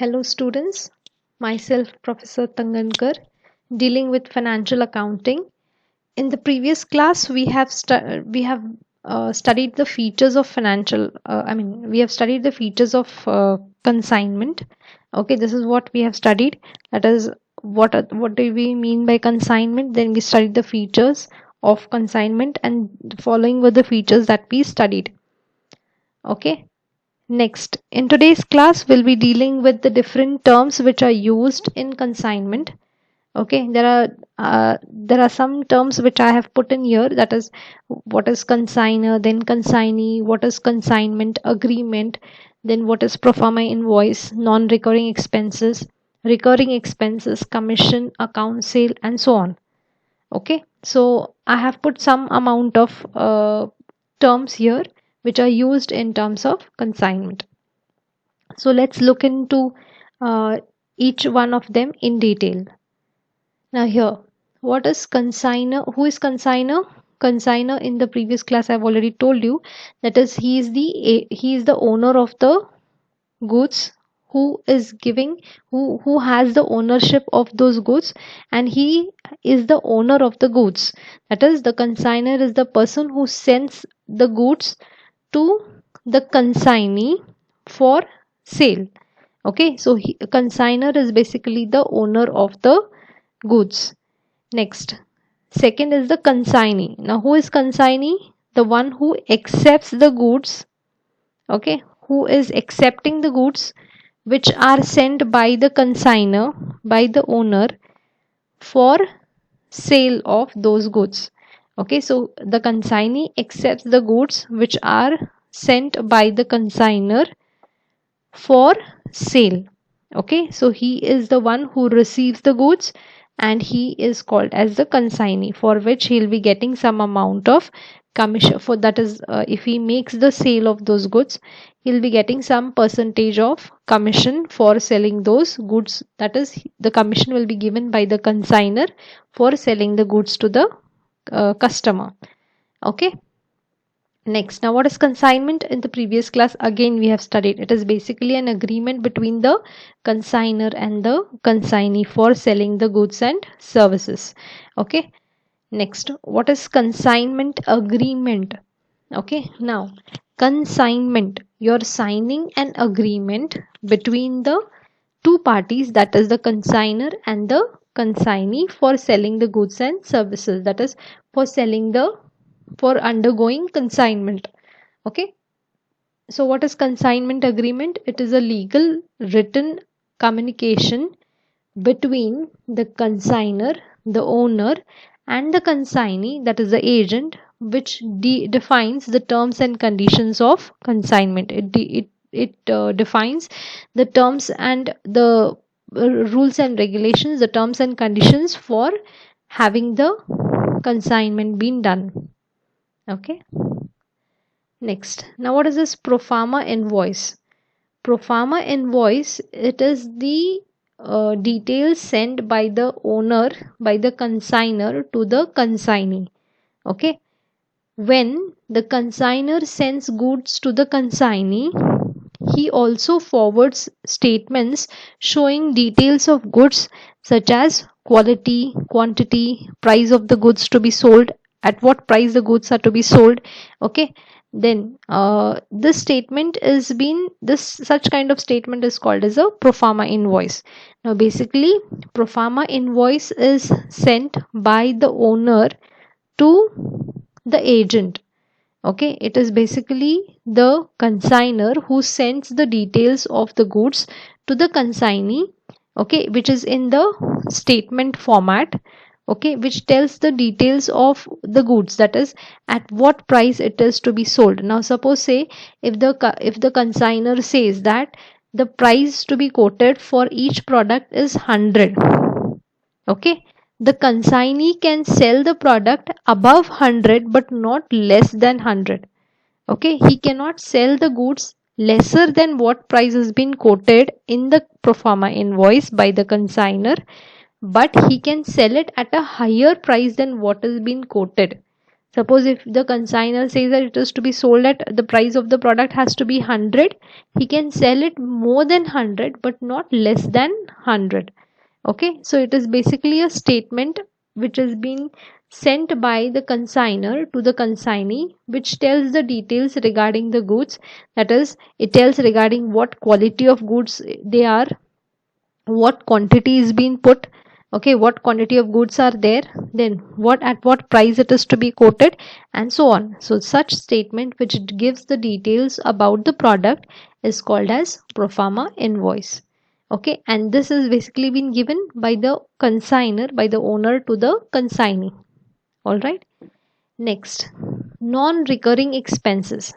Hello students, myself Professor Tangankar, dealing with financial accounting. In the previous class we have studied the features of we have studied the features of consignment. Okay, this is what we have studied. That is what do we mean by consignment? Then we studied the features of consignment, and the following were the features that we studied. Okay. Next, in today's class, we'll be dealing with the different terms which are used in consignment. Okay, there are some terms which I have put in here. That is, what is consigner, then consignee, what is consignment agreement, then what is pro forma invoice, non-recurring expenses, recurring expenses, commission, account sale, and so on. Okay, so I have put some amount of terms here which are used in terms of consignment. So let's look into each one of them in detail. Now here, what is consigner? Who is consigner? Consigner, in the previous class I've already told you, that is he is the owner of the goods, who is giving, who has the ownership of those goods, and he is the owner of the goods. That is, the consigner is the person who sends the goods to the consignee for sale. Okay, so consigner is basically the owner of the goods. Next, second is the consignee. Now who is consignee? The one who accepts the goods. Okay, who is accepting the goods which are sent by the consigner, by the owner, for sale of those goods. Okay, so the consignee accepts the goods which are sent by the consigner for sale. Okay, so he is the one who receives the goods, and he is called as the consignee, for which he'll be getting some amount of commission. For that is, if he makes the sale of those goods, he'll be getting some percentage of commission for selling those goods. That is, the commission will be given by the consigner for selling the goods to the customer. Okay. Next, now what is consignment? In the previous class, again we have studied. It is basically an agreement between the consigner and the consignee for selling the goods and services. Okay. Next, what is consignment agreement? Okay. Now, consignment, you're signing an agreement between the two parties, that is the consigner and the consignee, for selling the goods and services. That is, for undergoing consignment. Okay, so what is consignment agreement? It is a legal written communication between the consigner, the owner, and the consignee, that is the agent, which defines the terms and conditions of consignment. It defines the terms and the rules and regulations, the terms and conditions for having the consignment being done. Okay. Next, now what is this pro forma invoice? Pro forma invoice, it is the details sent by the owner, by the consigner, to the consignee. Okay, when the consigner sends goods to the consignee, he also forwards statements showing details of goods such as quality, quantity, price of the goods to be sold, at what price the goods are to be sold. Okay, then this statement is been this such kind of statement is called as a pro forma invoice. Now basically, pro forma invoice is sent by the owner to the agent. Okay, it is basically the consigner who sends the details of the goods to the consignee. Okay, which is in the statement format. Okay, which tells the details of the goods, that is, at what price it is to be sold. Now suppose, say, if the consigner says that the price to be quoted for each product is 100. Okay, the consignee can sell the product above 100 but not less than 100. Okay, he cannot sell the goods lesser than what price has been quoted in the pro forma invoice by the consigner, but he can sell it at a higher price than what has been quoted. Suppose if the consignor says that it is to be sold at the price of the product has to be 100, he can sell it more than 100 but not less than 100. Okay, so it is basically a statement which has been sent by the consignor to the consignee, which tells the details regarding the goods. That is, it tells regarding what quality of goods they are, what quantity is being put, okay, what quantity of goods are there, then what at what price it is to be quoted, and so on. So such statement which gives the details about the product is called as pro forma invoice. Okay, and this is basically been given by the consignor, by the owner to the consignee. All right, next, non-recurring expenses.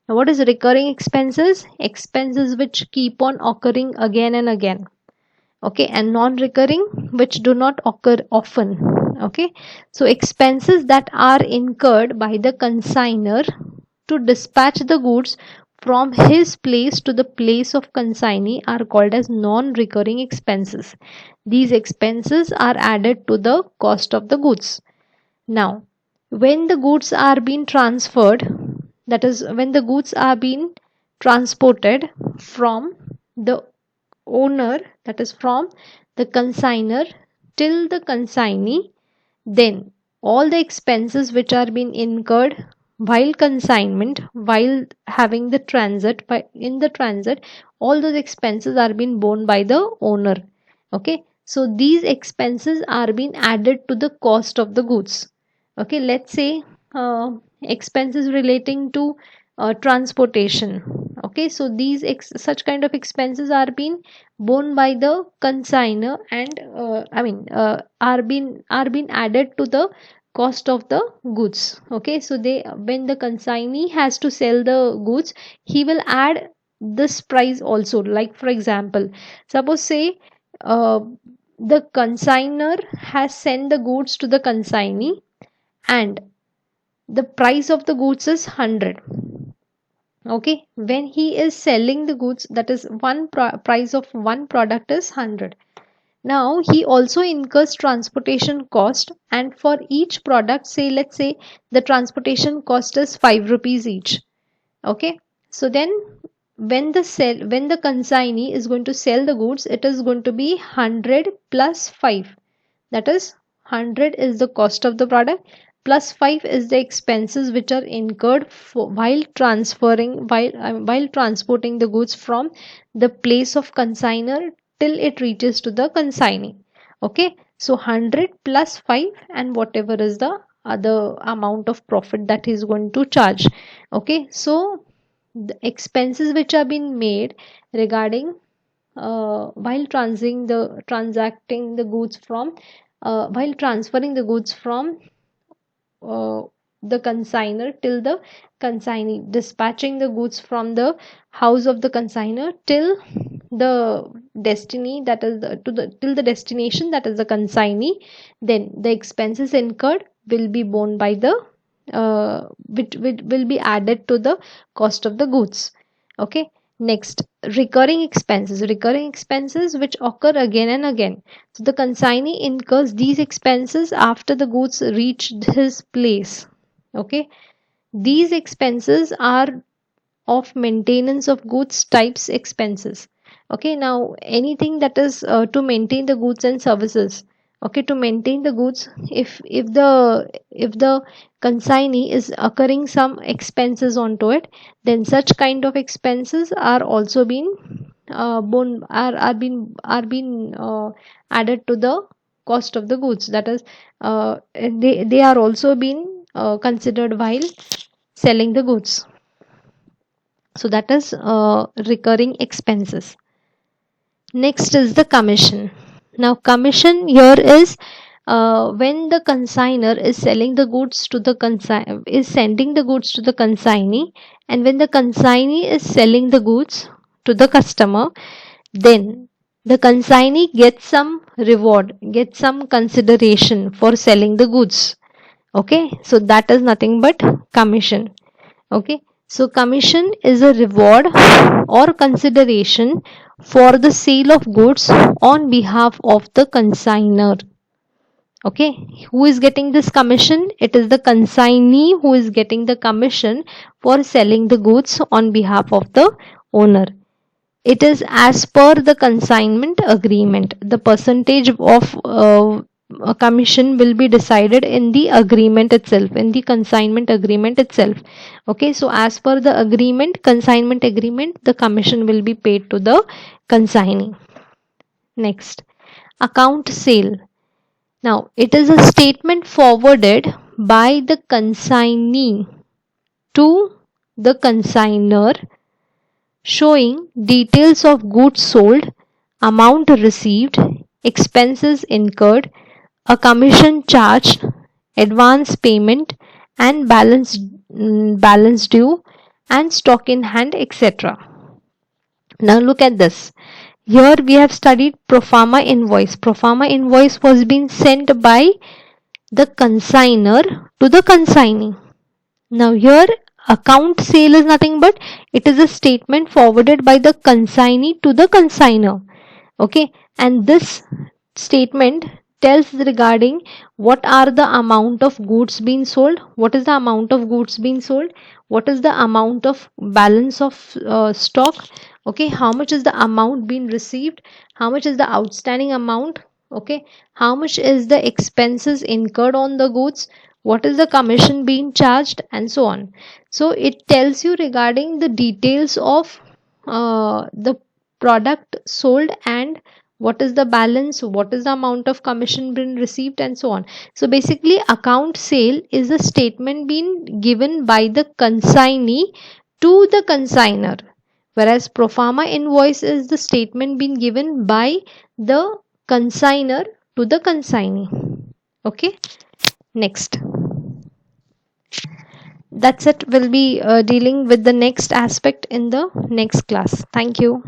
Now what is recurring expenses? Expenses which keep on occurring again and again. Okay, and non-recurring which do not occur often. Okay, so expenses that are incurred by the consignor to dispatch the goods from his place to the place of consignee are called as non-recurring expenses. These expenses are added to the cost of the goods. Now when the goods are being transferred, that is when the goods are being transported from the owner, that is from the consignor till the consignee, then all the expenses which are being incurred while consignment, while having the transit, by in the transit, all those expenses are being borne by the owner. Okay, so these expenses are being added to the cost of the goods. Okay, let's say expenses relating to transportation. Okay, so these such kind of expenses are being borne by the consignor, and are being added to the cost of the goods. Okay, so they, when the consignee has to sell the goods, he will add this price also. Like for example, suppose say uh, the consignor has sent the goods to the consignee, and the price of the goods is 100. Okay, when he is selling the goods, that is one price of one product is 100. Now he also incurs transportation cost, and for each product, say let's say the transportation cost is 5 rupees each. Okay, so then when the consignee is going to sell the goods, it is going to be 100 plus 5. That is, 100 is the cost of the product, plus 5 is the expenses which are incurred while transferring, while transporting the goods from the place of consignor till it reaches to the consignee. Okay, so 100 plus 5 and whatever is the other amount of profit that is going to charge. Okay, so the expenses which are being made regarding while transacting the goods from while transferring the goods from uh, the consignor till the consignee, dispatching the goods from the house of the consignor till the destiny, that is the, to the till the destination, that is the consignee, then the expenses incurred will be borne by the which will be added to the cost of the goods. Okay, next, recurring expenses which occur again and again. So the consignee incurs these expenses after the goods reached his place. Okay, these expenses are of maintenance of goods types expenses. Okay, now anything that is to maintain the goods and services. Okay, to maintain the goods, if the consignee is occurring some expenses onto it, then such kind of expenses are also being being added to the cost of the goods. That is, they are also being considered while selling the goods. So that is recurring expenses. Next is the commission. Now commission here is when the consignor is selling the goods to the is sending the goods to the consignee, and when the consignee is selling the goods to the customer, then the consignee gets some reward, gets some consideration for selling the goods. Okay, so that is nothing but commission. Okay, so commission is a reward or consideration for the sale of goods on behalf of the consignor. Okay, who is getting this commission? It is the consignee who is getting the commission for selling the goods on behalf of the owner. It is as per the consignment agreement. The percentage of a commission will be decided in the agreement itself, in the consignment agreement itself. Okay, so as per the agreement, consignment agreement, the commission will be paid to the consignee. Next, account sale. Now, it is a statement forwarded by the consignee to the consignor showing details of goods sold, amount received, expenses incurred, a commission charged, advance payment, and balance due, and stock in hand, etc. Now look at this. Here we have studied proforma invoice. Proforma invoice was being sent by the consignor to the consignee. Now here account sale is nothing but it is a statement forwarded by the consignee to the consignor. Okay, and this statement tells regarding what are the amount of goods being sold, what is the amount of goods being sold, what is the amount of balance of stock, okay, how much is the amount being received, how much is the outstanding amount, okay, how much is the expenses incurred on the goods, what is the commission being charged, and so on. So it tells you regarding the details of the product sold and what is the balance, what is the amount of commission being received, and so on. So basically account sale is a statement being given by the consignee to the consignor, whereas proforma invoice is the statement being given by the consignor to the consignee. Okay, next. That's it. We'll be dealing with the next aspect in the next class. Thank you.